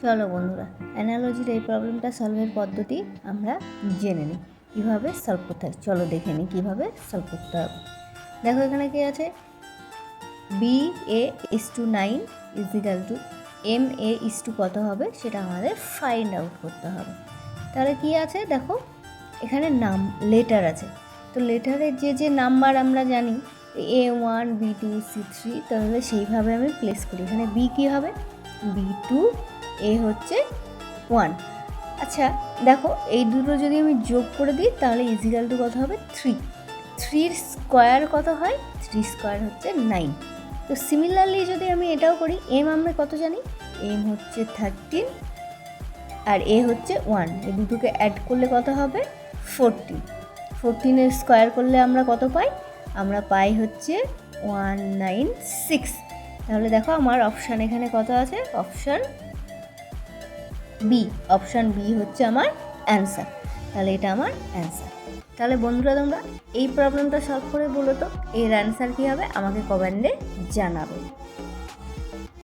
চলো বন্ধুরা, অ্যানালজির এই প্রবলেমটা সলভের পদ্ধতি আমরা জেনে নিই কীভাবে সলভ করতে হয়। চলো দেখে নিই কীভাবে সলভ করতে হবে। দেখো এখানে কী আছে, BA:9 ইজিক্যাল টু MA:2 কত হবে সেটা আমাদের ফাইন্ড আউট করতে হবে। তাহলে কী আছে দেখো, এখানে নাম লেটার আছে, তো লেটারের যে নাম্বার আমরা জানি A1 B2 C3, তাহলে সেইভাবে আমি প্লেস করি। এখানে B কী হবে, B2, A হচ্ছে 1। আচ্ছা দেখো, এই দুটো যদি আমি যোগ করে দিই তাহলে ইজিক্যাল টু কত হবে 3। 3 স্কোয়ার কত হয়, 3 স্কোয়ার হচ্ছে 9। তো সিমিলারলি যদি আমি এটাও করি, M আমরা কত জানি, M হচ্ছে 13 আর A হচ্ছে 1, এই দুটোকে অ্যাড করলে কত হবে 14। 14 স্কোয়ার করলে আমরা কত পাই, আমরা পাই হচ্ছে 196। তাহলে দেখো আমার অপশান এখানে কত আছে, অপশান বি হচ্ছে আমার অ্যান্সার। তাহলে এটা আমার অ্যান্সার। তাহলে বন্ধুরা তোমরা এই প্রবলেমটা সলভ করে বলো তো এর অ্যান্সার কী হবে, আমাকে কমেন্টে জানাবে।